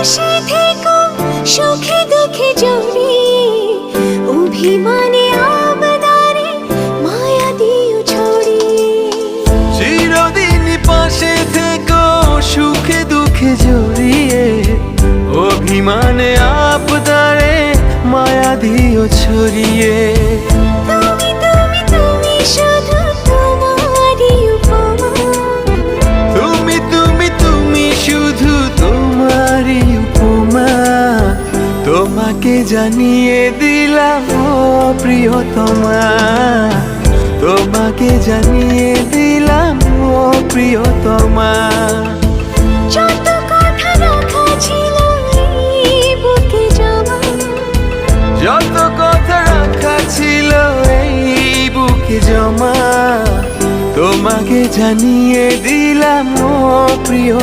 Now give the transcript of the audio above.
পাশে থেকো সুখে দুঃখে জড়িয়ে, অভিমানে আবদারে মায়া দিও ছড়িয়ে। চিরদিন পাশে থেকো সুখে দুঃখে জড়িয়ে, অভিমানে আবদারে মায়া দিও ছড়িয়ে। তুমি তুমি তুমি শুধু তোমারই উপমা, তুমি তুমি তুমি শুধু তোমারই উপমা। তোমাকে জানিয়ে দিলাম ও প্রিয়তমা, তোমাকে জানিয়ে দিলাম ও প্রিয়তমা। যত কথা রাখা ছিল এই বুকে জমা, যত কথা রাখা ছিল এই বুকে জমা, তোমাকে জানিয়ে দিলাম ও প্রিয়